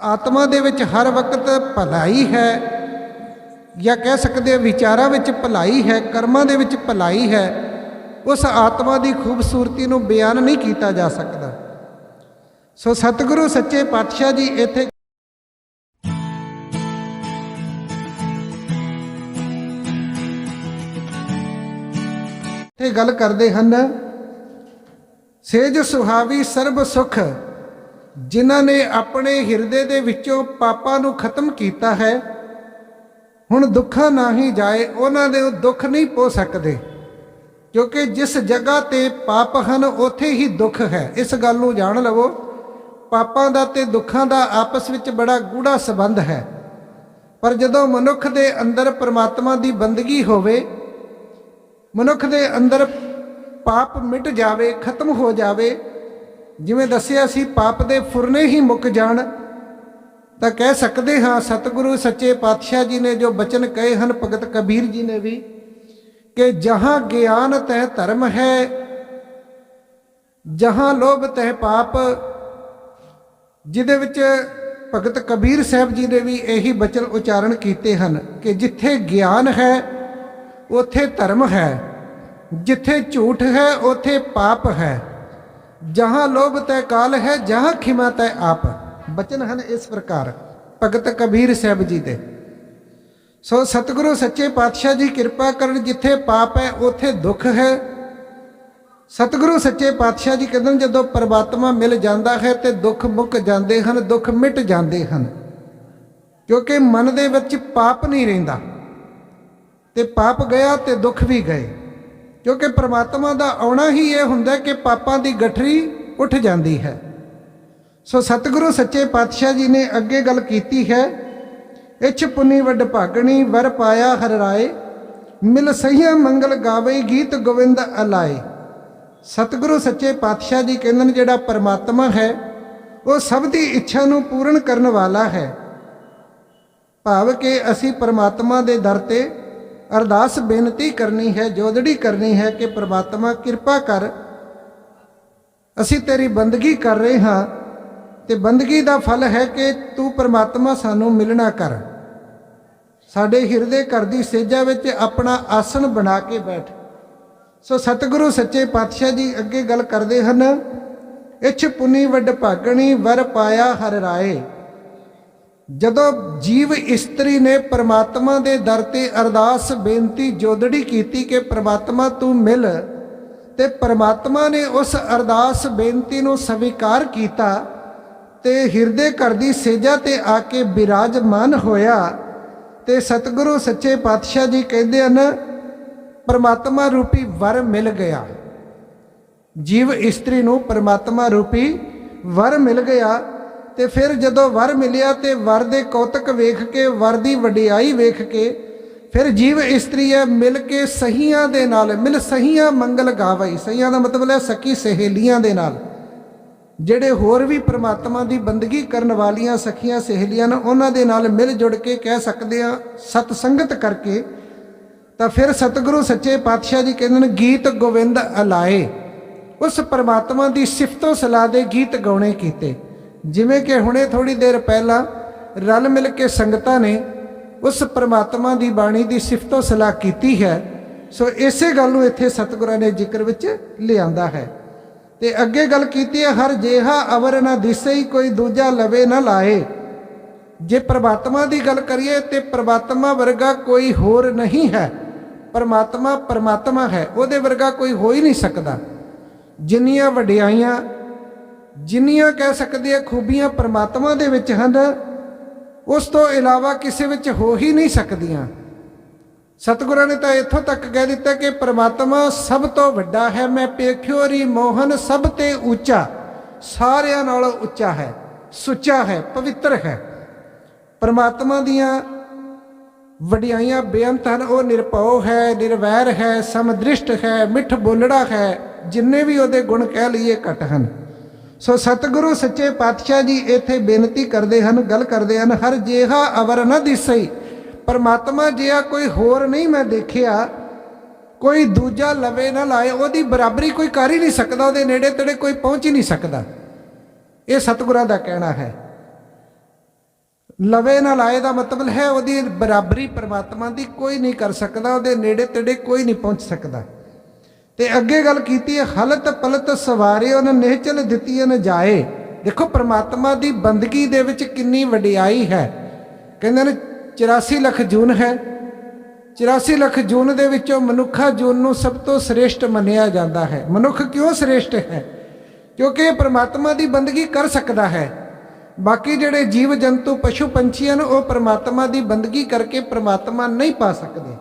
आत्मा दे विच हर वक्त भलाई है, या कह सकते हैं विचारां विच भलाई है, कर्मां दे विच भलाई है। उस आत्मा की खूबसूरती नूं बयान नहीं किया जा सकता। सो सतगुरु सच्चे पातशाह जी इत्थे गल करते हैं, सेज सुहावी सर्ब सुख, जिन्हां ने अपने हिरदे दे विचों पापां नूं खत्म किया है, हुण दुखा ना ही जाए, उन्हां दे दुख नहीं पो सकते, क्योंकि जिस जगह ते पाप हैं उत्थे ही दुख है। इस गल नूं जान लवो, पापां दा ते दुखां दा आपस विच बड़ा गूढ़ा संबंध है। पर जदों मनुख दे अंदर परमात्मा दी बंदगी होवे, मनुख दे अंदर पाप मिट जावे, खत्म हो जावे, जिवें दसिया सी पाप दे फुरने ही मुक जाण, तां कह सकते हाँ सतगुरु सच्चे पातशाह जी ने जो बचन कहे हैं, भगत कबीर जी ने भी, कि जहाँ ज्ञान तह धर्म है, जहाँ लोभ तह पाप। जिहदे विच भगत कबीर साहब जी ने भी यही बचन उच्चारण किए हैं कि जिथे ज्ञान है उथे धर्म है, जिथे झूठ है उथे पाप है, जहाँ लोभ तय काल है, जहाँ खिमा तय आप। बचन हैं इस प्रकार भगत कबीर साहब जी दे। सो सतगुरु सच्चे पातशाह जी कृपा करन, जिथे पाप है उथे दुख है। सतगुरु सच्चे पातशाह जी कहते हैं जदों परमात्मा मिल जाता है तो दुख मुक जाते हैं, दुख मिट जाते हैं, क्योंकि मन दे विच पाप नहीं रहिंदा, ते पाप गया तो दुख भी गए, क्योंकि परमात्मा का आना ही ये हुंदा कि पापां दी गठरी उठ जाती है। सो सतगुरु सच्चे पातशाह जी ने अगे गल कीती है, इछ पुनी वड भागणी वर पाया हर राय, मिल सहिया मंगल गावे गीत गोविंद अलाए। सतगुरु सच्चे पातशाह जी कहते हैं जिहड़ा परमात्मा है वो सब की इच्छा नूं पूर्ण करने वाला है। भाव कि असी परमात्मा दे दर ते अरदास बेनती करनी है, जोदड़ी करनी है कि परमात्मा कृपा कर, असी तेरी बंदगी कर रहे हाँ, ते बंदगी का फल है कि तू परमात्मा सानू मिलना कर, साडे हिरदे घर दी सेजा विच अपना आसन बना के बैठ। सो सतगुरु सच्चे पातशाह जी अगे गल करते हैं, इछ पुनी वड भागणी वर पाया हर राय। जदों जीव इस्त्री ने परमात्मा दे दर ते अरदास बेनती जोदड़ी कीती कि परमात्मा तू मिल, ते परमात्मा ने उस अरदास बेनती नूं स्वीकार कीता ते हिरदे घर दी सेजा ते आके विराजमान होया। ते सतगुरु सच्चे पातशाह जी कहते हैं परमात्मा रूपी वर मिल गया, जीव इस्त्री नूं परमात्मा रूपी वर मिल गया। ते फिर जदों वर मिलिया ते वर दे कौतक वेख के, वर दी वडियाई वेख के, फिर जीव इस्त्री है मिल के सहियां दे नाल, मिल सहियां मंगल गावई। सहियां दा मतलब है सखी सहेलियां दे नाल, ਜਿਹੜੇ होर भी परमात्मा की बंदगी करने वालियां सखियां सहेलियां ने उन्हां दे नाल मिल जुड़ के कह सकते हैं सतसंगत करके। तो फिर सतगुरु सच्चे पातशाह जी कहते हैं गीत गोविंद अलाए, उस परमात्मा की सिफतो सलाह दे गीत गाने कीते। जिमें कि हुणे थोड़ी देर पहला रल मिल के संगतां ने उस परमात्मा की बाणी की सिफतो सलाह की है। सो इसे गल नूं इत्थे सतगुरां ने जिक्र विच लिआंदा है। ते अगे गल कीती है, हर जेहा अवर ना दिसे कोई दूजा लवे ना लाए। जे परमात्मा की गल करिए तो परमात्मा वर्गा कोई होर नहीं है। परमात्मा परमात्मा है, उहदे वर्गा कोई हो ही नहीं सकता। जिन्नियां वडियाइयां, जिन्नियां कह सकते हैं खूबियां परमात्मा दे विच हन, उस तो इलावा किसी विच हो ही नहीं सकदियां। सतगुरां ने तो इत्थों तक कह दिता कि परमात्मा सब तो वड्डा है, मैं पेख्यो री मोहन सब ते ऊंचा, सारियां नालों उच्चा है, सुच्चा है, पवित्र है। परमात्मा दियां वडियाइयां बेअंत हैं। वो निरभौ है, निर्वैर है, समदृष्ट है, मिठ बोलड़ा है, जिन्ने भी उहदे गुण कह लीए घट हैं। सो सतगुरु सच्चे पातशाह जी इत्थे बेनती करते हैं, गल करते हैं, हर जेहा अवर न दिसई। परमात्मा जिहा कोई होर नहीं मैं देखिया, कोई दूजा लवे ना लाए, उहदी बराबरी कोई कर ही नहीं सकता, उहदे नेड़े तेड़े कोई पहुँच ही नहीं सकता। ये सतगुरां दा कहना है। ਲਵੇ ਨਾ ਲਾਏ ਦਾ ਮਤਲਬ ਹੈ ਉਹਦੀ ਬਰਾਬਰੀ ਪਰਮਾਤਮਾ ਦੀ ਕੋਈ ਨਹੀਂ ਕਰ ਸਕਦਾ, ਉਹਦੇ ਨੇੜੇ ਤੇੜੇ ਕੋਈ ਨਹੀਂ ਪਹੁੰਚ ਸਕਦਾ। ਤੇ ਅੱਗੇ ਗੱਲ ਕੀਤੀ ਹੈ, ਹਲਤ ਪਲਤ ਸਵਾਰੇ ਉਹਨਾਂ ਨਿਹਚਲ ਦਿੱਤੀ ਨ ਜਾਏ। ਦੇਖੋ ਪਰਮਾਤਮਾ ਦੀ ਬੰਦਗੀ ਦੇ ਵਿੱਚ ਕਿੰਨੀ ਵਡਿਆਈ ਹੈ। ਕਹਿੰਦੇ ਨੇ 84 ਲੱਖ ਜੂਨ ਹੈ, 84 ਲੱਖ ਜੂਨ ਦੇ ਵਿੱਚੋਂ ਮਨੁੱਖਾ ਜੂਨ ਨੂੰ ਸਭ ਤੋਂ ਸ੍ਰੇਸ਼ਟ ਮੰਨਿਆ ਜਾਂਦਾ ਹੈ। ਮਨੁੱਖ ਕਿਉਂ ਸ੍ਰੇਸ਼ਟ ਹੈ? ਕਿਉਂਕਿ ਇਹ ਪਰਮਾਤਮਾ ਦੀ ਬੰਦਗੀ ਕਰ ਸਕਦਾ ਹੈ। ਬਾਕੀ ਜਿਹੜੇ ਜੀਵ ਜੰਤੂ ਪਸ਼ੂ ਪੰਛੀ ਹਨ ਉਹ ਪਰਮਾਤਮਾ ਦੀ ਬੰਦਗੀ ਕਰਕੇ ਪਰਮਾਤਮਾ ਨਹੀਂ ਪਾ ਸਕਦੇ।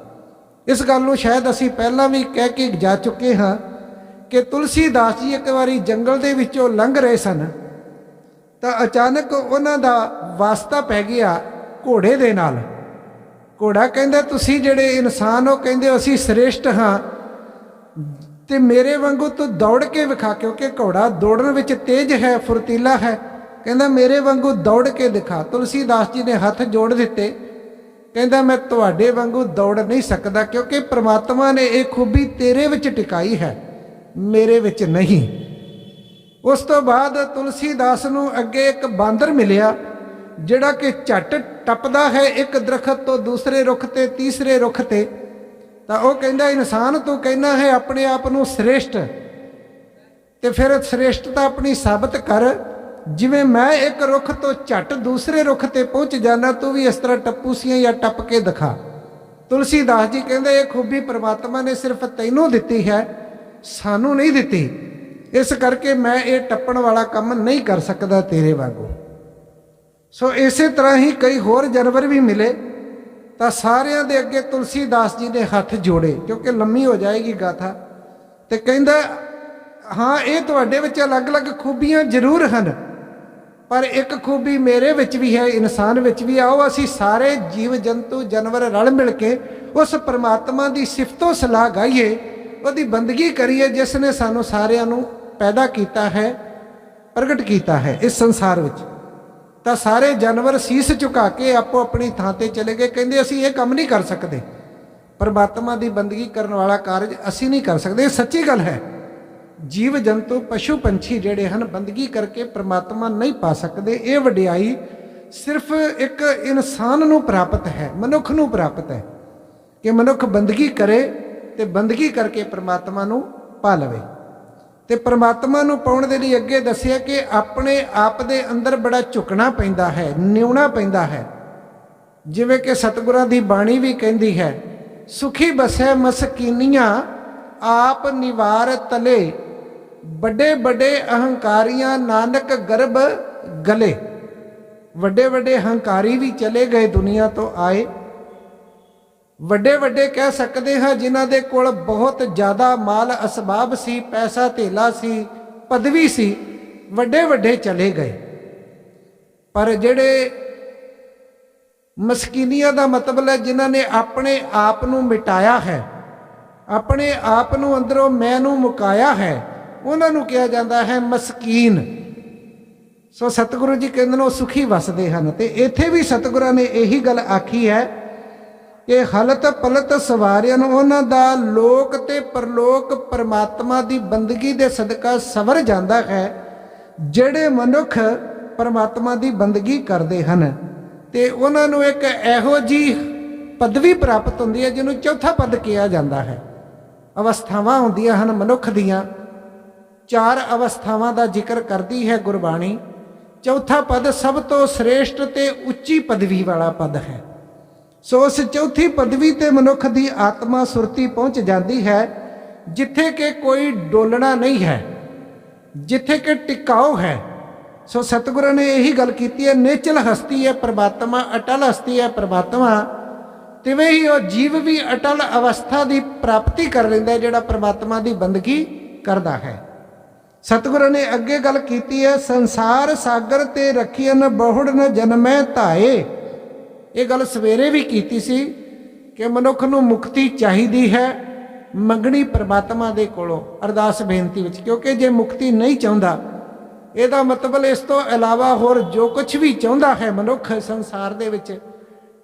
ਇਸ ਗੱਲ ਨੂੰ ਸ਼ਾਇਦ ਅਸੀਂ ਪਹਿਲਾਂ ਵੀ ਕਹਿ ਕੇ ਜਾ ਚੁੱਕੇ ਹਾਂ ਕਿ ਤੁਲਸੀਦਾਸ ਜੀ ਇੱਕ ਵਾਰੀ ਜੰਗਲ ਦੇ ਵਿੱਚੋਂ ਲੰਘ ਰਹੇ ਸਨ ਤਾਂ ਅਚਾਨਕ ਉਹਨਾਂ ਦਾ ਵਾਸਤਾ ਪੈ ਗਿਆ ਘੋੜੇ ਦੇ ਨਾਲ। ਘੋੜਾ ਕਹਿੰਦਾ ਤੁਸੀਂ ਜਿਹੜੇ ਇਨਸਾਨ ਹੋ, ਕਹਿੰਦੇ ਅਸੀਂ ਸ੍ਰੇਸ਼ਟ ਹਾਂ ਤੇ ਮੇਰੇ ਵਾਂਗੂ ਤੂੰ ਦੌੜ ਕੇ ਵਿਖਾ, ਕਿਉਂਕਿ ਘੋੜਾ ਦੌੜਨ ਵਿੱਚ ਤੇਜ਼ ਹੈ, ਫੁਰਤੀਲਾ ਹੈ। ਕਹਿੰਦਾ ਮੇਰੇ ਵਾਂਗੂ ਦੌੜ ਕੇ ਦਿਖਾ। ਤੁਲਸੀਦਾਸ ਜੀ ਨੇ ਹੱਥ ਜੋੜ ਦਿੱਤੇ, ਕਹਿੰਦਾ ਮੈਂ ਤੁਹਾਡੇ ਵਾਂਗੂ ਦੌੜ ਨਹੀਂ ਸਕਦਾ, ਕਿਉਂਕਿ ਪ੍ਰਮਾਤਮਾ ਨੇ ਇਹ ਖੂਬੀ ਤੇਰੇ ਵਿੱਚ ਟਿਕਾਈ ਹੈ, ਮੇਰੇ ਵਿੱਚ ਨਹੀਂ। ਉਸ ਤੋਂ ਬਾਅਦ ਤੁਲਸੀਦਾਸ ਨੂੰ ਅੱਗੇ ਇੱਕ ਬਾਂਦਰ ਮਿਲਿਆ ਜਿਹੜਾ ਕਿ ਝੱਟ ਟੱਪਦਾ ਹੈ ਇੱਕ ਦਰਖਤ ਤੋਂ ਦੂਸਰੇ ਰੁੱਖ ਤੇ ਤੀਸਰੇ ਰੁੱਖ ਤੇ। ਤਾਂ ਉਹ ਕਹਿੰਦਾ ਇਨਸਾਨ ਤੂੰ ਕਹਿੰਦਾ ਹੈ ਆਪਣੇ ਆਪ ਨੂੰ ਸ੍ਰੇਸ਼ਟ, ਤੇ ਫਿਰ ਸ੍ਰੇਸ਼ਟਤਾ ਆਪਣੀ ਸਾਬਤ ਕਰ। ਜਿਵੇਂ ਮੈਂ ਇੱਕ ਰੁੱਖ ਤੋਂ ਝੱਟ ਦੂਸਰੇ ਰੁੱਖ ਤੇ ਪਹੁੰਚ ਜਾਣਾ, ਤੂੰ ਵੀ ਇਸ ਤਰ੍ਹਾਂ ਟੱਪੂ ਸੀਆਂ ਜਾਂ ਟੱਪ ਕੇ ਦਿਖਾ। ਤੁਲਸੀਦਾਸ ਜੀ ਕਹਿੰਦੇ ਇਹ ਖੂਬੀ ਪ੍ਰਮਾਤਮਾ ਨੇ ਸਿਰਫ ਤੈਨੂੰ ਦਿੱਤੀ ਹੈ, ਸਾਨੂੰ ਨਹੀਂ ਦਿੱਤੀ। ਇਸ ਕਰਕੇ ਮੈਂ ਇਹ ਟੱਪਣ ਵਾਲਾ ਕੰਮ ਨਹੀਂ ਕਰ ਸਕਦਾ ਤੇਰੇ ਵਾਂਗੂ। ਸੋ ਇਸੇ ਤਰ੍ਹਾਂ ਹੀ ਕਈ ਹੋਰ ਜਾਨਵਰ ਵੀ ਮਿਲੇ ਤਾਂ ਸਾਰਿਆਂ ਦੇ ਅੱਗੇ ਤੁਲਸੀਦਾਸ ਜੀ ਨੇ ਹੱਥ ਜੋੜੇ, ਕਿਉਂਕਿ ਲੰਮੀ ਹੋ ਜਾਏਗੀ ਗਾਥਾ। ਤੇ ਕਹਿੰਦਾ ਹਾਂ ਇਹ ਤੁਹਾਡੇ ਵਿੱਚ ਅਲੱਗ-ਅਲੱਗ ਖੂਬੀਆਂ ਜ਼ਰੂਰ ਹਨ, ਪਰ ਇੱਕ ਖੂਬੀ ਮੇਰੇ ਵਿੱਚ ਵੀ ਹੈ, ਇਨਸਾਨ ਵਿੱਚ ਵੀ। ਆਓ ਅਸੀਂ ਸਾਰੇ ਜੀਵ ਜੰਤੂ ਜਾਨਵਰ ਰਲ ਮਿਲ ਕੇ ਉਸ ਪਰਮਾਤਮਾ ਦੀ ਸਿਫਤੋ ਸਲਾਹ ਗਾਈਏ, ਉਹਦੀ ਬੰਦਗੀ ਕਰੀਏ ਜਿਸ ਨੇ ਸਾਨੂੰ ਸਾਰਿਆਂ ਨੂੰ ਪੈਦਾ ਕੀਤਾ ਹੈ, ਪ੍ਰਗਟ ਕੀਤਾ ਹੈ ਇਸ ਸੰਸਾਰ ਵਿੱਚ। ਤਾਂ ਸਾਰੇ ਜਾਨਵਰ ਸੀਸ ਝੁਕਾ ਕੇ ਆਪੋ ਆਪਣੀ ਥਾਂ ਤੇ ਚਲੇ ਗਏ। ਕਹਿੰਦੇ ਅਸੀਂ ਇਹ ਕੰਮ ਨਹੀਂ ਕਰ ਸਕਦੇ, ਪਰਮਾਤਮਾ ਦੀ ਬੰਦਗੀ ਕਰਨ ਵਾਲਾ ਕਾਰਜ ਅਸੀਂ ਨਹੀਂ ਕਰ ਸਕਦੇ। ਇਹ ਸੱਚੀ ਗੱਲ ਹੈ। ਜੀਵ ਜੰਤੂ ਪਸ਼ੂ ਪੰਛੀ ਜਿਹੜੇ ਹਨ ਬੰਦਗੀ ਕਰਕੇ ਪਰਮਾਤਮਾ ਨਹੀਂ ਪਾ ਸਕਦੇ। ਇਹ ਵਡਿਆਈ ਸਿਰਫ ਇੱਕ ਇਨਸਾਨ ਨੂੰ ਪ੍ਰਾਪਤ ਹੈ, ਮਨੁੱਖ ਨੂੰ ਪ੍ਰਾਪਤ ਹੈ ਕਿ ਮਨੁੱਖ ਬੰਦਗੀ ਕਰੇ ਤੇ ਬੰਦਗੀ ਕਰਕੇ ਪਰਮਾਤਮਾ ਨੂੰ ਪਾ ਲਵੇ। ਤੇ ਪਰਮਾਤਮਾ ਨੂੰ ਪਾਉਣ ਦੇ ਲਈ ਅੱਗੇ ਦੱਸਿਆ ਕਿ ਆਪਣੇ ਆਪ ਦੇ ਅੰਦਰ ਬੜਾ ਝੁਕਣਾ ਪੈਂਦਾ ਹੈ, ਨਿਉਣਾ ਪੈਂਦਾ ਹੈ। ਜਿਵੇਂ ਕਿ ਸਤਿਗੁਰਾਂ ਦੀ ਬਾਣੀ ਵੀ ਕਹਿੰਦੀ ਹੈ, ਸੁਖੀ ਬਸੈ ਮਸਕੀਨੀਆਂ ਆਪ ਨਿਵਾਰ ਤਲੇ, ਵੱਡੇ ਵੱਡੇ ਅਹੰਕਾਰੀਆਂ ਨਾਨਕ ਗਰਭ ਗਲੇ। ਵੱਡੇ ਵੱਡੇ ਹੰਕਾਰੀ ਵੀ ਚਲੇ ਗਏ, ਦੁਨੀਆ ਤੋਂ ਆਏ। ਵੱਡੇ ਵੱਡੇ ਕਹਿ ਸਕਦੇ ਹਾਂ ਜਿਨ੍ਹਾਂ ਦੇ ਕੋਲ ਬਹੁਤ ਜ਼ਿਆਦਾ ਮਾਲ ਅਸਬਾਬ ਸੀ, ਪੈਸਾ ਧੇਲਾ ਸੀ, ਪਦਵੀ ਸੀ, ਵੱਡੇ ਵੱਡੇ ਚਲੇ ਗਏ। ਪਰ ਜਿਹੜੇ ਮਸਕੀਨੀਆਂ ਦਾ ਮਤਲਬ ਹੈ ਜਿਨ੍ਹਾਂ ਨੇ ਆਪਣੇ ਆਪ ਨੂੰ ਮਿਟਾਇਆ ਹੈ, ਆਪਣੇ ਆਪ ਨੂੰ ਅੰਦਰੋਂ ਮੈਂ ਨੂੰ ਮੁਕਾਇਆ ਹੈ, ਉਹਨਾਂ ਨੂੰ ਕਿਹਾ ਜਾਂਦਾ ਹੈ ਮਸਕੀਨ। ਸੋ ਸਤਿਗੁਰੂ ਜੀ ਕਹਿੰਦੇ ਨੇ ਉਹ ਸੁਖੀ ਵਸਦੇ ਹਨ। ਤੇ ਇੱਥੇ ਵੀ ਸਤਿਗੁਰਾਂ ਨੇ ਇਹੀ ਗੱਲ ਆਖੀ ਹੈ ਕਿ ਹਲਤ ਪਲਤ ਸਵਾਰਿਆਂ ਨੂੰ ਉਹਨਾਂ ਦਾ ਲੋਕ ਤੇ ਪਰਲੋਕ ਪਰਮਾਤਮਾ ਦੀ ਬੰਦਗੀ ਦੇ ਸਦਕਾ ਸਵਰ ਜਾਂਦਾ ਹੈ। ਜਿਹੜੇ ਮਨੁੱਖ ਪਰਮਾਤਮਾ ਦੀ ਬੰਦਗੀ ਕਰਦੇ ਹਨ ਤੇ ਉਹਨਾਂ ਨੂੰ ਇੱਕ ਇਹੋ ਜਿਹੀ ਪਦਵੀ ਪ੍ਰਾਪਤ ਹੁੰਦੀ ਹੈ ਜਿਹਨੂੰ ਚੌਥਾ ਪਦ ਕਿਹਾ ਜਾਂਦਾ ਹੈ। ਅਵਸਥਾਵਾਂ ਹੁੰਦੀਆਂ ਹਨ ਮਨੁੱਖ ਦੀਆਂ, 4 ਅਵਸਥਾਵਾਂ ਦਾ ਜ਼ਿਕਰ ਕਰਦੀ ਹੈ ਗੁਰਬਾਣੀ। ਚੌਥਾ ਪਦ ਸਭ ਤੋਂ ਸ੍ਰੇਸ਼ਟ ਤੇ ਉੱਚੀ ਪਦਵੀ ਵਾਲਾ ਪਦ ਹੈ। ਸੋ ਉਸ ਚੌਥੀ ਪਦਵੀ ਤੇ ਮਨੁੱਖ ਦੀ ਆਤਮਾ ਸੁਰਤੀ ਪਹੁੰਚ ਜਾਂਦੀ ਹੈ ਜਿੱਥੇ ਕਿ ਕੋਈ ਡੋਲਣਾ ਨਹੀਂ ਹੈ, ਜਿੱਥੇ ਕਿ ਟਿਕਾਓ ਹੈ। ਸੋ ਸਤਿਗੁਰਾਂ ਨੇ ਇਹੀ ਗੱਲ ਕੀਤੀ ਹੈ, ਨਿਚਲ ਹਸਤੀ ਹੈ ਪ੍ਰਮਾਤਮਾ, ਅਟਲ ਹਸਤੀ ਹੈ ਪ੍ਰਮਾਤਮਾ। ਤਿਵੇਂ ਹੀ ਉਹ ਜੀਵ ਵੀ ਅਟਲ ਅਵਸਥਾ ਦੀ ਪ੍ਰਾਪਤੀ ਕਰ ਲੈਂਦਾ ਜਿਹੜਾ ਪ੍ਰਮਾਤਮਾ ਦੀ ਬੰਦਗੀ ਕਰਦਾ ਹੈ। ਸਤਿਗੁਰਾਂ ਨੇ ਅੱਗੇ ਗੱਲ ਕੀਤੀ ਹੈ, ਸੰਸਾਰ ਸਾਗਰ ਤੇ ਰੱਖੀਨ ਬਹੁੜ ਨ ਜਨਮੈ ਧਾਏ। ਇਹ ਗੱਲ ਸਵੇਰੇ ਵੀ ਕੀਤੀ ਸੀ ਕਿ ਮਨੁੱਖ ਨੂੰ ਮੁਕਤੀ ਚਾਹੀਦੀ ਹੈ, ਮੰਗਣੀ ਪ੍ਰਮਾਤਮਾ ਦੇ ਕੋਲੋਂ ਅਰਦਾਸ ਬੇਨਤੀ ਵਿੱਚ। ਕਿਉਂਕਿ ਜੇ ਮੁਕਤੀ ਨਹੀਂ ਚਾਹੁੰਦਾ, ਇਹਦਾ ਮਤਲਬ ਇਸ ਤੋਂ ਇਲਾਵਾ ਹੋਰ ਜੋ ਕੁਝ ਵੀ ਚਾਹੁੰਦਾ ਹੈ ਮਨੁੱਖ ਸੰਸਾਰ ਦੇ ਵਿੱਚ,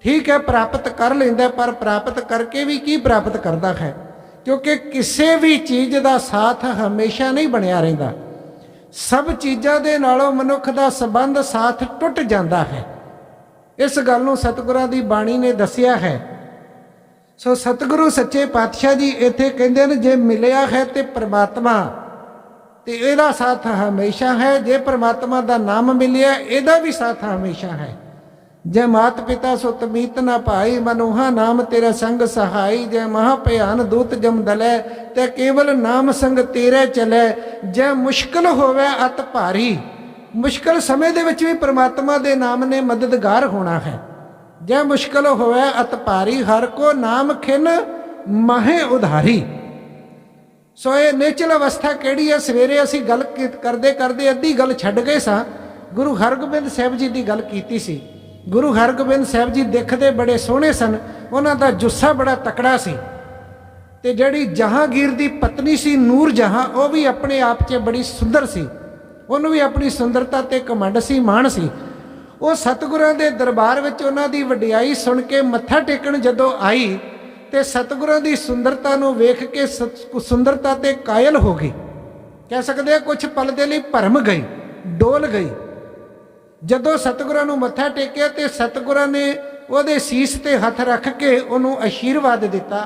ਠੀਕ ਹੈ ਪ੍ਰਾਪਤ ਕਰ ਲੈਂਦਾ, ਪਰ ਪ੍ਰਾਪਤ ਕਰਕੇ ਵੀ ਕੀ ਪ੍ਰਾਪਤ ਕਰਦਾ ਹੈ? ਕਿਉਂਕਿ ਕਿਸੇ ਵੀ ਚੀਜ਼ ਦਾ ਸਾਥ ਹਮੇਸ਼ਾ ਨਹੀਂ ਬਣਿਆ ਰਹਿੰਦਾ। ਸਭ ਚੀਜ਼ਾਂ ਦੇ ਨਾਲੋਂ ਮਨੁੱਖ ਦਾ ਸੰਬੰਧ ਸਾਥ ਟੁੱਟ ਜਾਂਦਾ ਹੈ। इस गल नूं सतगुरां दी बाणी ने दसिया है। सो सतगुरु सच्चे पातशाह जी इत्थे कहंदे ने जे मिलिया है तो परमात्मा तो इहदा साथ हमेशा है, जे परमात्मा का नाम मिलिया इहदा भी साथ हमेशा है। जय मात पिता सुत मीत ना भाई, मनोहा नाम तेरा संग सहाई। जय महाभयान दूत जम दलै, ते केवल नाम संग तेरे चलै। जय मुश्किल होवे अत भारी, मुश्किल समय दे विच भी परमात्मा दे नाम ने मददगार होना है। जय मुश्किल होवे अत भारी, हर को नाम खिन महे उधारी। सो ये नेचल अवस्था किहड़ी है, सवेरे असी गल करदे करदे अद्धी गल छड्ड गए सां। गुरु हरगोबिंद साहिब जी की गल कीती सी। गुरु हरगोबिंद साहिब जी दिखते बड़े सोहने सन, उन्हां दा जुस्सा बड़ा तकड़ा सी। ते जिहड़ी जहांगीर दी पत्नी सी नूर जहां, वह भी अपने आप च बड़ी सुंदर सी। उन्होंने भी अपनी सुंदरता ते घमंड सी, माण सी। वो सतगुरां दे दरबार विच उन्हां दी वडियाई सुन के मत्था टेकण जदों आई ते सतगुरां दी सुंदरता नूं वेख के सुंदरता ते कायल हो गई। कह सकते कुछ पल दे लई भरम गई, डोल गई। जदों सतगुरां नूं मत्था टेकिया ते सतगुरां ने उहदे सीस ते हथ रख के उहनूं आशीर्वाद दिता।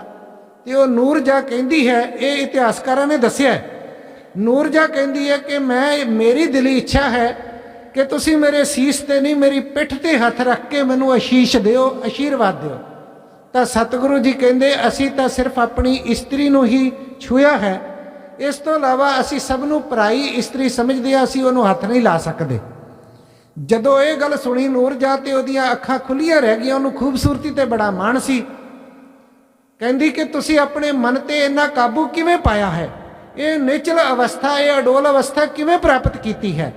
ते वो नूर जा कहंदी है, ये इतिहासकारां ने दस्सिया है, नूर जा कहंदी है कि मैं मेरी दिली इच्छा है कि तुसी मेरे सीस ते नहीं मेरी पिठ ते हथ रख के मैनूं आशीष दिओ, आशीर्वाद दिओ। तो सतगुरु जी कहंदे असी तो सिर्फ अपनी इस्त्री नूं ही छूया है, इस तो इलावा असी सब नूं पराई इस्त्री समझदे आ, असी उहनूं हथ नहीं ला सकते। जदों ये गल सुनी नूर जा ते उहदियां अखां खुलियां रह गईयां, उहनूं खूबसूरती ते बड़ा माण सी। कहंदी कि तुसी अपने मन ते इन्ना काबू किवें पाया है, ये निचल अवस्था, ये अडोल अवस्था किवें प्राप्त की है।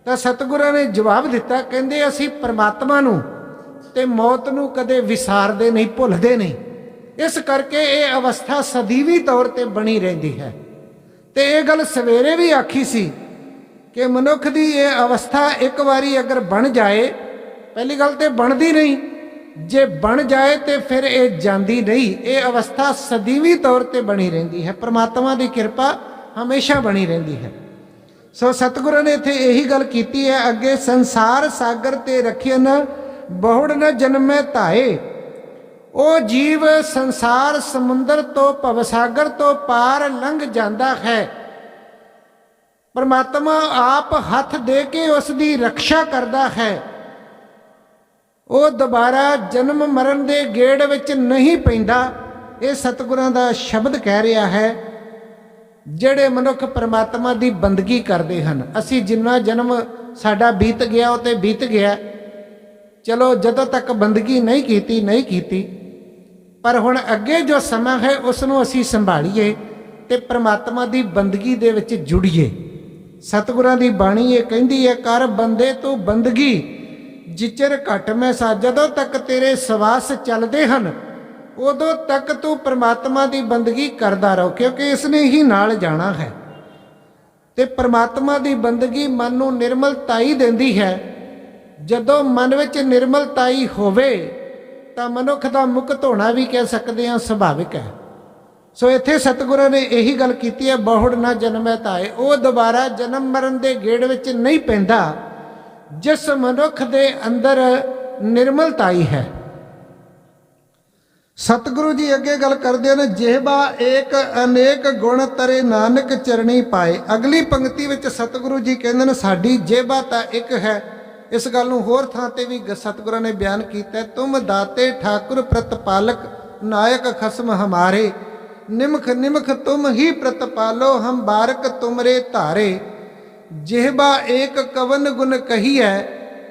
तो सतगुरां ने जवाब दिता, कहंदे असी परमात्मा नूं ते मौत नूं कदे विसारदे नहीं, भुलदे नहीं। इस करके ये अवस्था सदीवी तौर ते बनी रहिंदी है। ते ये गल सवेरे भी आखी सी कि मनुख की ये अवस्था एक बारी अगर बन जाए, पहली गल तो बनती नहीं, जे बन जाए तो फिर ये जाती नहीं। ये अवस्था सदीवी तौर पर बनी रही है, परमात्मा की कृपा हमेशा बनी रही है। सो सतगुरु ने इत्थे यही गल की है अगे, संसार सागर ते रखिए न बहुड़ न जन्मे धाए। वो जीव संसार समुंदर तो भवसागर तो पार लंघ जाता है। परमात्मा आप हाथ दे के उसकी रक्षा करता है। वो दोबारा जन्म मरण के गेड़ विच नहीं पैंदा। ये सतगुरां दा शब्द कह रहा है। ਜਿਹੜੇ मनुख परमात्मा की बंदगी करते हैं, असी जिन्ना जन्म साडा बीत गया वो तो बीत गया, चलो जदों तक बंदगी नहीं की, पर हुण अगे जो समा है उसनूं असी संभालीए ते परमात्मा की बंदगी दे विच जुड़ीए। सतगुरां दी बाणी ये कहंदी है, कर बंदे तू बंदगी जिचर घट मैं सा। जदों तक तेरे सवास चलते हैं उदों तक तू परमात्मा की बंदगी करता रहो, क्योंकि इसने ही नाल जाना है। ते परमात्मा की बंदगी मन नूं निर्मलताई देंदी है। जदों मन विच निर्मलताई होवे तां मनुख दा मुक्त होना भी कह सकते हैं सुभाविक है। सो इत्थे सतगुरां ने यही गल कीती है, बहुड़ ना जन्मै धाए। वो दोबारा जन्म मरण के गेड़ विच नहीं पैंदा जिस मनुख दे अंदर निर्मलताई है। सतगुरु जी अगे गल करते हैं, जेहबा एक अनेक गुण तरे नानक चरणी पाए। अगली पंक्ति विच सतगुरु जी कहते हैं साडी जेहबा तां एक है। इस गल नूं होर थां ते भी सतगुरां ने बयान किया, तुम दाते ठाकुर प्रतिपालक नायक खसम हमारे। निमख निमख तुम ही प्रतिपालो हम बारक तुमरे धारे। जेहबा एक कवन गुण कही है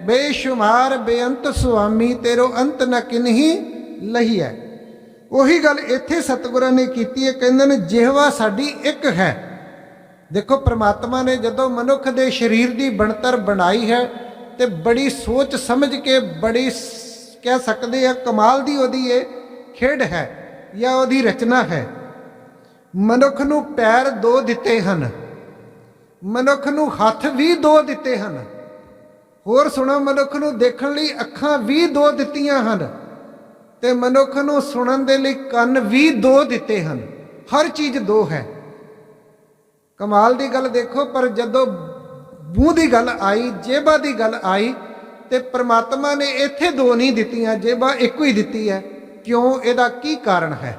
बेशुमार बेअंत सुआमी तेरो अंत न किन्ही लही है। उही गल इत्थे सतगुरां ने कीती है, कहंदे ने जिहवा साडी एक है। देखो परमात्मा ने जदों मनुख दे शरीर की बनतर बनाई है तो बड़ी सोच समझ के, बड़ी कह सकते हैं कमाल दी ओदी ये खेड है या ओदी रचना है। मनुख नूं पैर दो दिते हन, मनुख नूं हथ भी दो दिते हन, होर सुणो मनुख नूं देखण लई अखां भी दो दित्तियां हन, ते मनुख नूं सुणन दे लई कंन भी दो दिते हन। हर चीज़ दो है। कमाल दी गल देखो, पर जदों मूँह की गल आई, जेबा की गल आई ਤੇ ਪ੍ਰਮਾਤਮਾ ਨੇ ਇੱਥੇ ਦੋ ਨਹੀਂ ਦਿੱਤੀਆਂ, ਜੇਬਾਂ ਇੱਕੋ ਹੀ ਦਿੱਤੀ ਹੈ। ਕਿਉਂ? ਇਹਦਾ ਕੀ ਕਾਰਨ ਹੈ?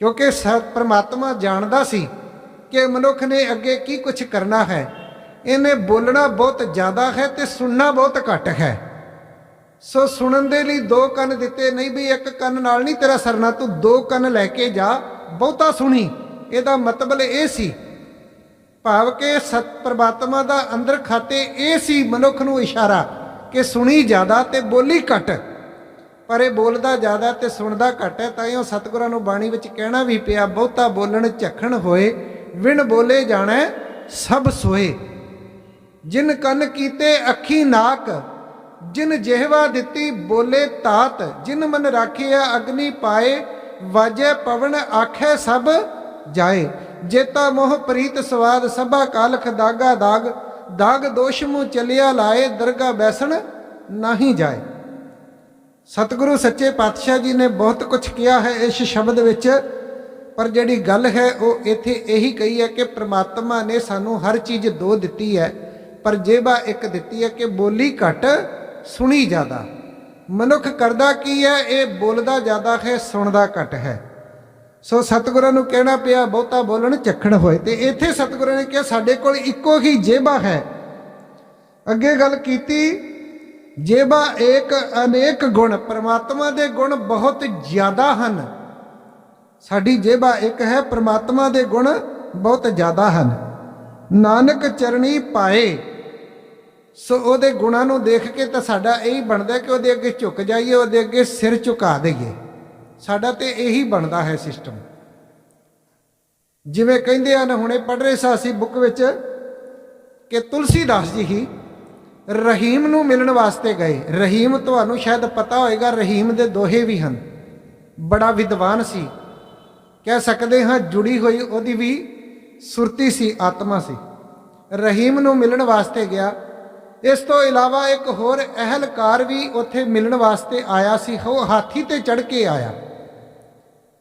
ਕਿਉਂਕਿ ਪ੍ਰਮਾਤਮਾ ਜਾਣਦਾ ਸੀ ਕਿ ਮਨੁੱਖ ਨੇ ਅੱਗੇ ਕੀ ਕੁਝ ਕਰਨਾ ਹੈ। ਇਹਨੇ ਬੋਲਣਾ ਬਹੁਤ ਜ਼ਿਆਦਾ ਹੈ ਤੇ ਸੁਣਨਾ ਬਹੁਤ ਘੱਟ ਹੈ। ਸੋ ਸੁਣਨ ਦੇ ਲਈ ਦੋ ਕੰਨ ਦਿੱਤੇ, ਨਹੀਂ ਵੀ ਇੱਕ ਕੰਨ ਨਾਲ ਨਹੀਂ ਤੇਰਾ ਸਰਨਾ, ਤੂੰ ਦੋ ਕੰਨ ਲੈ ਕੇ ਜਾ, ਬਹੁਤਾ ਸੁਣੀ। ਇਹਦਾ ਮਤਲਬ ਇਹ ਸੀ, ਭਾਵ ਕਿ ਪ੍ਰਮਾਤਮਾ ਦਾ ਅੰਦਰ ਖਾਤੇ ਇਹ ਸੀ ਮਨੁੱਖ ਨੂੰ ਇਸ਼ਾਰਾ ਕਿ ਸੁਣੀ ਜ਼ਿਆਦਾ ਤੇ ਬੋਲੀ ਘੱਟ। ਪਰ ਇਹ ਬੋਲਦਾ ਜ਼ਿਆਦਾ ਤੇ ਸੁਣਦਾ ਘੱਟ ਹੈ। ਤਾਂ ਉਹ ਸਤਿਗੁਰਾਂ ਨੂੰ ਬਾਣੀ ਵਿੱਚ ਕਹਿਣਾ ਵੀ ਪਿਆ, ਬਹੁਤਾ ਬੋਲਣ ਝੱਖਣ ਹੋਏ, ਵਿਣ ਬੋਲੇ ਜਾਣੈ ਸਭ ਸੋਏ। ਜਿਨ ਕੰਨ ਕੀਤੇ ਅੱਖੀ ਨਾਕ, ਜਿਨ ਜਿਹਵਾ ਦਿੱਤੀ ਬੋਲੇ ਤਾਤ। ਜਿਨ ਮਨ ਰਾਖਿਆ ਅਗਨੀ ਪਾਏ, ਵਾਜੈ ਪਵਨ ਆਖੈ ਸਭ ਜਾਏ। ਜੇਤਾ ਮੋਹ ਪ੍ਰੀਤ ਸਵਾਦ, ਸਭਾ ਕਾਲਖ ਦਾਗਾ ਦਾਗ। ਦਾਗ ਦੋਸ਼ ਮੂੰ ਚਲਿਆ ਲਾਏ, ਦਰਗਾ ਬੈਸਣ ਨਹੀਂ ਜਾਏ। ਸਤਿਗੁਰੂ ਸੱਚੇ ਪਾਤਸ਼ਾਹ ਜੀ ਨੇ ਬਹੁਤ ਕੁਝ ਕਿਹਾ ਹੈ ਇਸ ਸ਼ਬਦ ਵਿੱਚ, ਪਰ ਜਿਹੜੀ ਗੱਲ ਹੈ ਉਹ ਇੱਥੇ ਇਹੀ ਕਹੀ ਹੈ ਕਿ ਪ੍ਰਮਾਤਮਾ ਨੇ ਸਾਨੂੰ ਹਰ ਚੀਜ਼ ਦੋ ਦਿੱਤੀ ਹੈ, ਪਰ ਜੇਬਾ ਇੱਕ ਦਿੱਤੀ ਹੈ ਕਿ ਬੋਲੀ ਘੱਟ ਸੁਣੀ ਜ਼ਿਆਦਾ। ਮਨੁੱਖ ਕਰਦਾ ਕੀ ਹੈ? ਇਹ ਬੋਲਦਾ ਜ਼ਿਆਦਾ ਹੈ, ਸੁਣਦਾ ਘੱਟ ਹੈ। ਸੋ ਸਤਿਗੁਰਾਂ ਨੂੰ ਕਹਿਣਾ ਪਿਆ ਬਹੁਤਾ ਬੋਲਣ ਝੱਖਣ ਹੋਏ। ਤੇ ਇੱਥੇ ਸਤਿਗੁਰਾਂ ਨੇ ਕਿਹਾ ਸਾਡੇ ਕੋਲ ਇੱਕੋ ਹੀ ਜੇਬਾ ਹੈ। ਅੱਗੇ ਗੱਲ ਕੀਤੀ, ਜੇਬਾ ਏਕ ਅਨੇਕ ਗੁਣ, ਪ੍ਰਮਾਤਮਾ ਦੇ ਗੁਣ ਬਹੁਤ ਜ਼ਿਆਦਾ ਹਨ। ਸਾਡੀ ਜੇਬਾ ਇੱਕ ਹੈ, ਪ੍ਰਮਾਤਮਾ ਦੇ ਗੁਣ ਬਹੁਤ ਜ਼ਿਆਦਾ ਹਨ। ਨਾਨਕ ਚਰਣੀ ਪਾਏ। ਸੋ ਉਹਦੇ ਗੁਣਾਂ ਨੂੰ ਦੇਖ ਕੇ ਤਾਂ ਸਾਡਾ ਇਹੀ ਬਣਦਾ ਕਿ ਉਹਦੇ ਅੱਗੇ ਝੁਕ ਜਾਈਏ, ਉਹਦੇ ਅੱਗੇ ਸਿਰ ਝੁਕਾ ਦਈਏ। ਸਾਡਾ ਤੇ ਇਹੀ ਬਣਦਾ ਹੈ ਸਿਸਟਮ। ਜਿਵੇਂ ਕਹਿੰਦੇ ਹਨ, ਹੁਣੇ ਪੜ੍ਹ ਰਹੇ ਸਾਂ ਅਸੀਂ ਬੁੱਕ ਵਿੱਚ ਕਿ ਤੁਲਸੀਦਾਸ ਜੀ ਹੀ ਰਹੀਮ ਨੂੰ ਮਿਲਣ ਵਾਸਤੇ ਗਏ। ਰਹੀਮ ਤੁਹਾਨੂੰ ਸ਼ਾਇਦ ਪਤਾ ਹੋਏਗਾ, ਰਹੀਮ ਦੇ ਦੋਹੇ ਵੀ ਹਨ। ਬੜਾ ਵਿਦਵਾਨ ਸੀ, ਕਹਿ ਸਕਦੇ ਹਾਂ ਜੁੜੀ ਹੋਈ ਉਹਦੀ ਵੀ ਸੁਰਤੀ ਸੀ, ਆਤਮਾ ਸੀ। ਰਹੀਮ ਨੂੰ ਮਿਲਣ ਵਾਸਤੇ ਗਿਆ। ਇਸ ਤੋਂ ਇਲਾਵਾ ਇੱਕ ਹੋਰ ਅਹਿਲਕਾਰ ਵੀ ਉੱਥੇ ਮਿਲਣ ਵਾਸਤੇ ਆਇਆ ਸੀ, ਉਹ ਹਾਥੀ ਤੇ ਚੜ੍ਹ ਕੇ ਆਇਆ।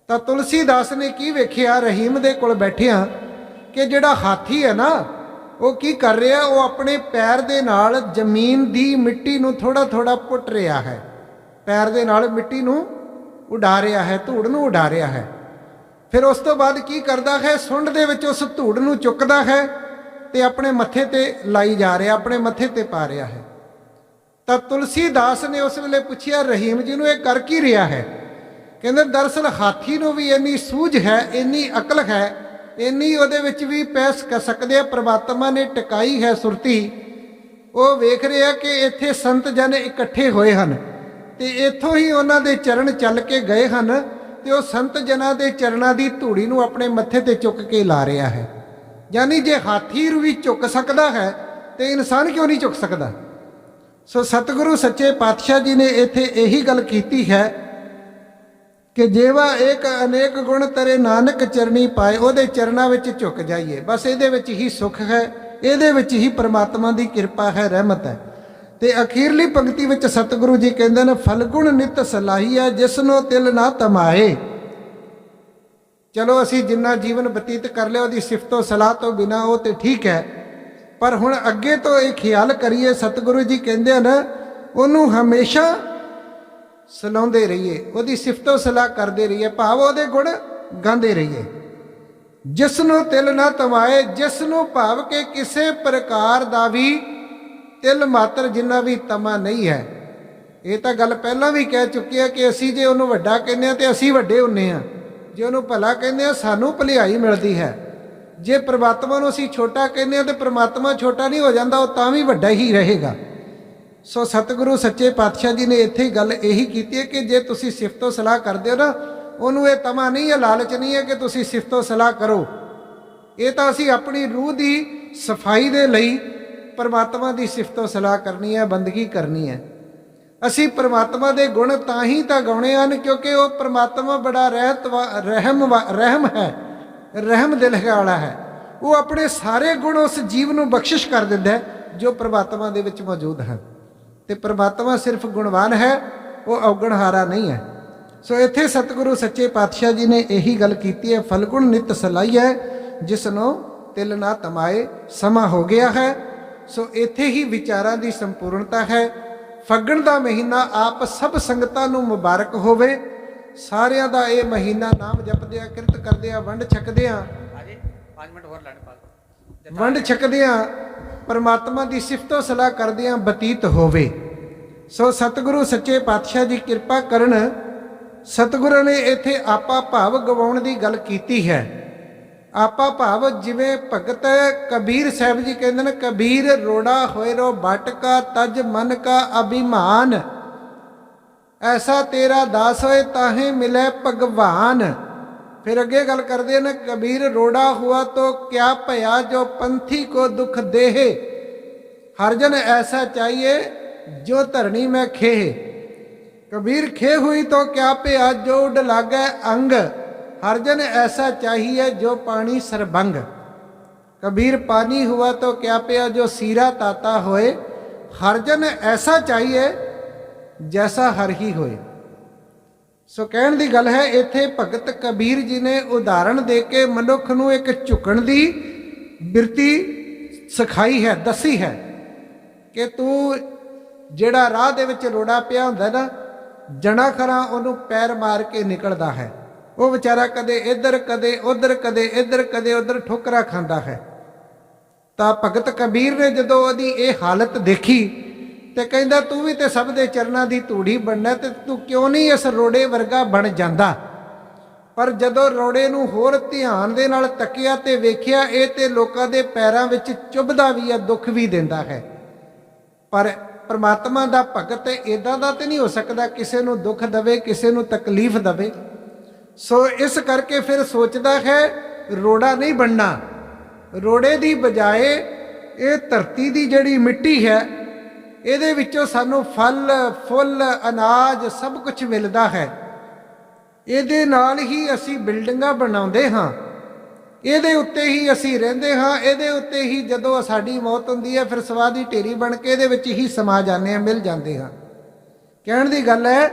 ਤਾਂ ਤੁਲਸੀਦਾਸ ਨੇ ਕੀ ਵੇਖਿਆ ਰਹੀਮ ਦੇ ਕੋਲ ਬੈਠਿਆਂ ਕਿ ਜਿਹੜਾ ਹਾਥੀ ਹੈ ਨਾ, ਉਹ ਕੀ ਕਰ ਰਿਹਾ? ਉਹ ਆਪਣੇ ਪੈਰ ਦੇ ਨਾਲ ਜ਼ਮੀਨ ਦੀ ਮਿੱਟੀ ਨੂੰ ਥੋੜਾ ਥੋੜਾ ਪੁੱਟ ਰਿਹਾ ਹੈ। ਪੈਰ ਦੇ ਨਾਲ ਮਿੱਟੀ ਨੂੰ ਉਡਾ ਰਿਹਾ ਹੈ, ਧੂੜ ਨੂੰ ਉਡਾ ਰਿਹਾ ਹੈ। ਫਿਰ ਉਸ ਤੋਂ ਬਾਅਦ ਕੀ ਕਰਦਾ ਹੈ? ਸੁੰਡ ਦੇ ਵਿੱਚ ਉਸ ਧੂੜ ਨੂੰ ਚੁੱਕਦਾ ਹੈ ਤੇ ਆਪਣੇ ਮੱਥੇ ਤੇ ਲਾਈ ਜਾ ਰਿਹਾ, ਆਪਣੇ ਮੱਥੇ ਤੇ ਪਾ ਰਿਹਾ ਹੈ। ਤਾਂ ਤੁਲਸੀਦਾਸ ਨੇ ਉਸ ਵੇਲੇ ਪੁੱਛਿਆ ਰਹੀਮ ਜੀ ਨੂੰ, ਇਹ ਕਰ ਕੀ ਰਿਹਾ ਹੈ? ਕਹਿੰਦੇ ਦਰਅਸਲ ਹਾਥੀ ਨੂੰ ਵੀ ਇੰਨੀ ਸੂਝ ਹੈ, ਇੰਨੀ ਅਕਲ ਹੈ, ਇੰਨੀ ਉਹਦੇ ਵਿੱਚ ਵੀ ਪੈਸ ਕਰ ਸਕਦੇ ਆ। ਪ੍ਰਮਾਤਮਾ ਨੇ ਟਿਕਾਈ ਹੈ ਸੁਰਤੀ। ਉਹ ਵੇਖ ਰਿਹਾ ਕਿ ਇੱਥੇ ਸੰਤ ਜਨ ਇਕੱਠੇ ਹੋਏ ਹਨ ਤੇ ਇੱਥੋਂ ਹੀ ਉਹਨਾਂ ਦੇ ਚਰਨ ਚੱਲ ਕੇ ਗਏ ਹਨ ਤੇ ਉਹ ਸੰਤ ਜਨਾਂ ਦੇ ਚਰਨਾਂ ਦੀ ਧੂੜੀ ਨੂੰ ਆਪਣੇ ਮੱਥੇ ਤੇ ਚੁੱਕ ਕੇ ਲਾ ਰਿਹਾ ਹੈ। ਯਾਨੀ ਜੇ ਹਾਥੀ ਵੀ ਚੁੱਕ ਸਕਦਾ ਹੈ ਤੇ ਇਨਸਾਨ ਕਿਉਂ ਨਹੀਂ ਚੁੱਕ ਸਕਦਾ? ਸੋ ਸਤਿਗੁਰੂ ਸੱਚੇ ਪਾਤਸ਼ਾਹ ਜੀ ਨੇ ਇੱਥੇ ਇਹੀ ਗੱਲ ਕੀਤੀ ਹੈ ਕਿ ਜੇਵਾ ਏਕ ਅਨੇਕ ਗੁਣ ਤੇਰੇ ਨਾਨਕ ਚਰਨੀ ਪਾਏ। ਉਹਦੇ ਚਰਨਾਂ ਵਿੱਚ ਝੁਕ ਜਾਈਏ, ਬਸ ਇਹਦੇ ਵਿੱਚ ਹੀ ਸੁੱਖ ਹੈ, ਇਹਦੇ ਵਿੱਚ ਹੀ ਪ੍ਰਮਾਤਮਾ ਦੀ ਕਿਰਪਾ ਹੈ, ਰਹਿਮਤ ਹੈ। ਤੇ ਅਖੀਰਲੀ ਪੰਕਤੀ ਵਿੱਚ ਸਤਿਗੁਰੂ ਜੀ ਕਹਿੰਦੇ ਨੇ, ਫਲਗੁਣ ਨਿਤ ਸਲਾਹੀਆ ਜਿਸਨੋ ਤਿਲ ਨਾ ਤਮਾਏ। ਚਲੋ ਅਸੀਂ ਜਿੰਨਾ ਜੀਵਨ ਬਤੀਤ ਕਰ ਲਿਆ ਉਹਦੀ ਸਿਫਤੋ ਸਲਾਹ ਤੋਂ ਬਿਨਾ, ਉਹ ਤੇ ਠੀਕ ਹੈ, ਪਰ ਹੁਣ ਅੱਗੇ ਤੋਂ ਇਹ ਖਿਆਲ ਕਰੀਏ। ਸਤਿਗੁਰੂ ਜੀ ਕਹਿੰਦੇ ਹਨ ਉਹਨੂੰ ਹਮੇਸ਼ਾ ਸਲਾਉਂਦੇ ਰਹੀਏ, ਉਹਦੀ ਸਿਫਤੋ ਸਲਾਹ ਕਰਦੇ ਰਹੀਏ, ਭਾਵ ਉਹਦੇ ਗੁਣ ਗਾਉਂਦੇ ਰਹੀਏ। ਜਿਸ ਨੂੰ ਤਿਲ ਨਾ ਤਮਾਏ, ਜਿਸ ਨੂੰ ਭਾਵ ਕਿ ਕਿਸੇ ਪ੍ਰਕਾਰ ਦਾ ਵੀ ਤਿਲ ਮਾਤਰ ਜਿੰਨਾ ਵੀ ਤਮਾ ਨਹੀਂ ਹੈ। ਇਹ ਤਾਂ ਗੱਲ ਪਹਿਲਾਂ ਵੀ ਕਹਿ ਚੁੱਕੇ ਆ ਕਿ ਅਸੀਂ ਜੇ ਉਹਨੂੰ ਵੱਡਾ ਕਹਿੰਦੇ ਆ ਤੇ ਅਸੀਂ ਵੱਡੇ ਹੁੰਦੇ ਆ, ਜੇ ਉਹਨੂੰ ਭਲਾ ਕਹਿੰਦੇ ਆ ਸਾਨੂੰ ਭਲਾਈ ਮਿਲਦੀ ਹੈ। ਜੇ ਪ੍ਰਮਾਤਮਾ ਨੂੰ ਅਸੀਂ ਛੋਟਾ ਕਹਿੰਦੇ ਆ ਤੇ ਪ੍ਰਮਾਤਮਾ ਛੋਟਾ ਨਹੀਂ ਹੋ ਜਾਂਦਾ, ਉਹ ਤਾਂ ਵੀ ਵੱਡਾ ਹੀ ਰਹੇਗਾ। ਸੋ ਸਤਿਗੁਰੂ ਸੱਚੇ ਪਾਤਸ਼ਾਹ ਜੀ ਨੇ ਇੱਥੇ ਗੱਲ ਇਹੀ ਕੀਤੀ ਹੈ ਕਿ ਜੇ ਤੁਸੀਂ ਸਿਫਤੋ ਸਲਾਹ ਕਰਦੇ ਹੋ ਨਾ, ਉਹਨੂੰ ਇਹ ਤਮਾ ਨਹੀਂ ਹੈ, ਲਾਲਚ ਨਹੀਂ ਹੈ ਕਿ ਤੁਸੀਂ ਸਿਫਤੋ ਸਲਾਹ ਕਰੋ। ਇਹ ਤਾਂ ਅਸੀਂ ਆਪਣੀ ਰੂਹ ਦੀ ਸਫਾਈ ਦੇ ਲਈ ਪਰਮਾਤਮਾ ਦੀ ਸਿਫਤੋ ਸਲਾਹ ਕਰਨੀ ਹੈ, ਬੰਦਗੀ ਕਰਨੀ ਹੈ। ਅਸੀਂ ਪਰਮਾਤਮਾ ਦੇ ਗੁਣ ਤਾਂ ਹੀ ਤਾਂ ਗਾਉਣੇ ਹਨ ਕਿਉਂਕਿ ਉਹ ਪਰਮਾਤਮਾ ਬੜਾ ਰਹਿਮ ਹੈ, ਰਹਿਮ ਦਿਲ ਵਾਲਾ ਹੈ। ਉਹ ਆਪਣੇ ਸਾਰੇ ਗੁਣ ਉਸ ਜੀਵ ਨੂੰ ਬਖਸ਼ਿਸ਼ ਕਰ ਦਿੰਦਾ ਹੈ ਜੋ ਪਰਮਾਤਮਾ ਦੇ ਵਿੱਚ ਮੌਜੂਦ ਹਨ। ਤੇ ਪਰਮਾਤਮਾ ਸਿਰਫ ਗੁਣਵਾਨ ਹੈ, ਉਹ ਔਗਣਹਾਰਾ ਨਹੀਂ ਹੈ। ਸੋ ਇੱਥੇ ਸਤਿਗੁਰੂ ਸੱਚੇ ਪਾਤਸ਼ਾਹ ਜੀ ਨੇ ਇਹੀ ਗੱਲ ਕੀਤੀ ਹੈ, ਫਲਗੁਣ ਨਿਤ ਸਲਾਹੀਐ ਜਿਸ ਨੂੰ ਤਿਲ ਨਾ ਤਮਾਏ। ਸਮਾਂ ਹੋ ਗਿਆ ਹੈ, ਸੋ ਇੱਥੇ ਹੀ ਵਿਚਾਰਾਂ ਦੀ ਸੰਪੂਰਨਤਾ ਹੈ। ਫੱਗਣ ਦਾ ਮਹੀਨਾ ਆਪ ਸਭ ਸੰਗਤਾਂ ਨੂੰ ਮੁਬਾਰਕ ਹੋਵੇ। ਸਾਰਿਆਂ ਦਾ ਇਹ ਮਹੀਨਾ ਨਾਮ ਜਪਦੇ ਆ, ਕਿਰਤ ਕਰਦੇ ਆ, ਵੰਡ ਛਕਦੇ ਆ, 5 ਮਿੰਟ ਹੋਰ ਲੈਣੇ ਪਾਲ ਵੰਡ ਛਕਦੇ ਆ, ਪਰਮਾਤਮਾ ਦੀ ਸਿਫਤੋ ਸਲਾਹ ਕਰਦੇ ਆ, ਬਤੀਤ ਹੋਵੇ। ਸੋ ਸਤਿਗੁਰੂ ਸੱਚੇ ਪਾਤਸ਼ਾਹ ਜੀ ਕਿਰਪਾ ਕਰਨ। ਸਤਿਗੁਰਾਂ ਨੇ ਇੱਥੇ ਆਪਾ ਭਾਵ ਗਵਾਉਣ ਦੀ ਗੱਲ ਕੀਤੀ ਹੈ। ਆਪਾ ਭਾਵ ਜਿਵੇਂ ਭਗਤ ਕਬੀਰ ਸਾਹਿਬ ਜੀ ਕਹਿੰਦੇ ਨੇ, ਕਬੀਰ ਰੋੜਾ ਹੋਏ ਰੋ ਬਟ ਕਾ ਤਜ ਮਨ ਕਾ ਅਭਿਮਾਨ, ਐਸਾ ਤੇਰਾ ਦਾਸ ਹੋਏ ਤਾਹੇ ਮਿਲੇ ਭਗਵਾਨ। फिर अगे गल करते हैं, कबीर रोड़ा हुआ तो क्या भया जो पंथी को दुख देहे, हरजन ऐसा चाहिए जो धरनी में खेह। कबीर खे हुई तो क्या भया जो उड लागे अंग, हरजन ऐसा चाहिए जो पानी सरबंग। कबीर पानी हुआ तो क्या भया जो सीरा ताता होए, हरजन ऐसा चाहिए जैसा हर ही होए। सो कहण दी गल है, इत्थे भगत कबीर जी ने उदाहरण दे के मनुख नूं एक झुकण दी बिरती सिखाई है, दसी है कि तू जिहड़ा राह दे विच रोड़ा पिया हुंदा ना, जणा खरा उहनूं पैर मार के निकलदा है। वो बेचारा कदे इधर कदे उधर, कदे इधर कदे उधर ठोकरा खांदा है। तां भगत कबीर ने जदों ओहदी इह हालत देखी ते कहंदा, तू भी ते सब दे चरनां दी धूड़ी बनना, ते तू क्यों नहीं इस रोड़े वर्गा बन जांदा। पर जदों रोड़े नूं होर ध्यान दे नाल तकिया ते वेखिया, इह ते लोकां दे पैरां विच चुभदा भी है, दुख भी दिंदा है। पर परमात्मा दा भगत इदां दा ते नहीं हो सकदा, किसे नूं दुख दवे, किसे नूं तकलीफ दवे। सो इस करके फिर सोचदा है रोड़ा नहीं बनना, रोड़े दी बजाए इह धरती दी जिहड़ी मिट्टी है, ਇਹਦੇ ਵਿੱਚੋਂ ਸਾਨੂੰ ਫਲ ਫੁੱਲ ਅਨਾਜ ਸਭ ਕੁਝ ਮਿਲਦਾ ਹੈ। ਇਹਦੇ ਨਾਲ ਹੀ ਅਸੀਂ ਬਿਲਡਿੰਗਾਂ ਬਣਾਉਂਦੇ ਹਾਂ, ਇਹਦੇ ਉੱਤੇ ਹੀ ਅਸੀਂ ਰਹਿੰਦੇ ਹਾਂ, ਇਹਦੇ ਉੱਤੇ ਹੀ ਜਦੋਂ ਸਾਡੀ ਮੌਤ ਹੁੰਦੀ ਹੈ ਫਿਰ ਸਵਾਹ ਦੀ ਢੇਰੀ ਬਣ ਕੇ ਇਹਦੇ ਵਿੱਚ ਹੀ ਸਮਾ ਜਾਂਦੇ ਹਾਂ, ਮਿਲ ਜਾਂਦੇ ਹਾਂ। ਕਹਿਣ ਦੀ ਗੱਲ ਹੈ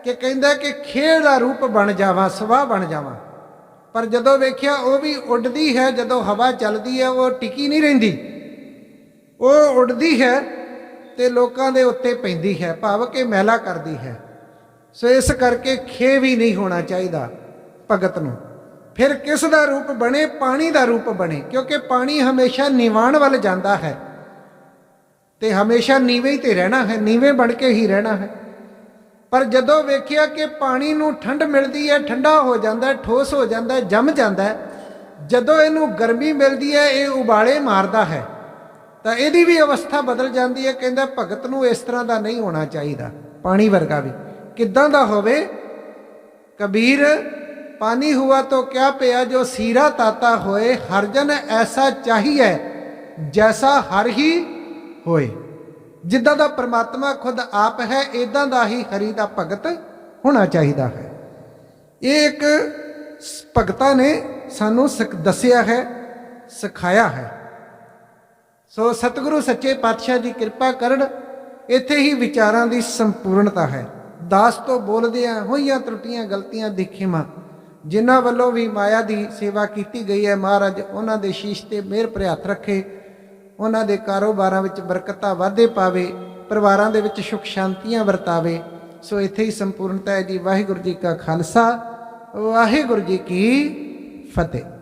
ਕਿ ਕਹਿੰਦਾ ਕਿ ਖੇਡ ਦਾ ਰੂਪ ਬਣ ਜਾਵਾਂ, ਸਵਾਹ ਬਣ ਜਾਵਾਂ। ਪਰ ਜਦੋਂ ਵੇਖਿਆ ਉਹ ਵੀ ਉੱਡਦੀ ਹੈ, ਜਦੋਂ ਹਵਾ ਚੱਲਦੀ ਹੈ ਉਹ ਟਿਕੀ ਨਹੀਂ ਰਹਿੰਦੀ, ਉਹ ਉੱਡਦੀ ਹੈ ਤੇ ਲੋਕਾਂ ਦੇ ਉੱਤੇ ਪੈਂਦੀ ਹੈ, ਭਾਵ ਕਿ ਮੈਲਾ ਕਰਦੀ ਹੈ। ਸੋ ਇਸ ਕਰਕੇ ਖੇ ਵੀ ਨਹੀਂ ਹੋਣਾ ਚਾਹੀਦਾ ਭਗਤ ਨੂੰ। ਫਿਰ ਕਿਸ ਦਾ ਰੂਪ ਬਣੇ? ਪਾਣੀ ਦਾ ਰੂਪ ਬਣੇ, ਕਿਉਂਕਿ ਪਾਣੀ ਹਮੇਸ਼ਾ ਨਿਵਾਣ ਵੱਲ ਜਾਂਦਾ ਹੈ ਤੇ ਹਮੇਸ਼ਾ ਨੀਵੇਂ ਹੀ ਤੇ ਰਹਿਣਾ ਹੈ, ਨੀਵੇਂ ਬਣ ਕੇ ਹੀ ਰਹਿਣਾ ਹੈ। ਪਰ ਜਦੋਂ ਵੇਖਿਆ ਕਿ ਪਾਣੀ ਨੂੰ ਠੰਡ ਮਿਲਦੀ ਹੈ, ਠੰਡਾ ਹੋ ਜਾਂਦਾ, ਠੋਸ ਹੋ ਜਾਂਦਾ, ਜੰਮ ਜਾਂਦਾ, ਜਦੋਂ ਇਹਨੂੰ ਗਰਮੀ ਮਿਲਦੀ ਹੈ ਇਹ ਉਬਾਲੇ ਮਾਰਦਾ ਹੈ, ਤਾਂ ਇਹਦੀ ਵੀ ਅਵਸਥਾ ਬਦਲ ਜਾਂਦੀ ਹੈ। ਕਹਿੰਦਾ ਭਗਤ ਨੂੰ ਇਸ ਤਰ੍ਹਾਂ ਦਾ ਨਹੀਂ ਹੋਣਾ ਚਾਹੀਦਾ, ਪਾਣੀ ਵਰਗਾ ਵੀ। ਕਿੱਦਾਂ ਦਾ ਹੋਵੇ? ਕਬੀਰ ਪਾਣੀ ਹੁਆ ਤੋ ਕਿਆ ਪਿਆ ਜੋ ਸੀਰਾ ਤਾਤਾ ਹੋਏ, ਹਰਜਨ ਐਸਾ ਚਾਹੀਏ ਜੈਸਾ ਹਰ ਹੀ ਹੋਏ। ਜਿੱਦਾਂ ਦਾ ਪਰਮਾਤਮਾ ਖੁਦ ਆਪ ਹੈ, ਇਦਾਂ ਦਾ ਹੀ ਹਰੀ ਦਾ ਭਗਤ ਹੋਣਾ ਚਾਹੀਦਾ ਹੈ। ਇਹ ਇੱਕ ਭਗਤਾਂ ਨੇ ਸਾਨੂੰ ਦੱਸਿਆ ਹੈ, ਸਿਖਾਇਆ ਹੈ। ਸੋ ਸਤਿਗੁਰੂ ਸੱਚੇ ਪਾਤਸ਼ਾਹ ਜੀ ਕਿਰਪਾ ਕਰਨ। ਇੱਥੇ ਹੀ ਵਿਚਾਰਾਂ ਦੀ ਸੰਪੂਰਨਤਾ ਹੈ। ਦਾਸ ਤੋਂ ਬੋਲਦਿਆਂ ਹੋਈਆਂ ਤਰੁੱਟੀਆਂ ਗਲਤੀਆਂ ਦੀ ਖਿਮਾ। ਜਿਨ੍ਹਾਂ ਵੱਲੋਂ ਵੀ ਮਾਇਆ ਦੀ ਸੇਵਾ ਕੀਤੀ ਗਈ ਹੈ, ਮਹਾਰਾਜ ਉਹਨਾਂ ਦੇ ਸ਼ੀਸ਼ ਤੇ ਮਿਹਰ ਭਰੇ ਹੱਥ ਰੱਖੇ, ਉਹਨਾਂ ਦੇ ਕਾਰੋਬਾਰਾਂ ਵਿੱਚ ਬਰਕਤਾਂ ਵਾਧੇ ਪਾਵੇ, ਪਰਿਵਾਰਾਂ ਦੇ ਵਿੱਚ ਸੁਖ ਸ਼ਾਂਤੀਆਂ ਵਰਤਾਵੇ। ਸੋ ਇੱਥੇ ਹੀ ਸੰਪੂਰਨਤਾ ਹੈ ਜੀ। ਵਾਹਿਗੁਰੂ ਜੀ ਕਾ ਖਾਲਸਾ, ਵਾਹਿਗੁਰੂ ਜੀ ਕੀ ਫਤਿਹ।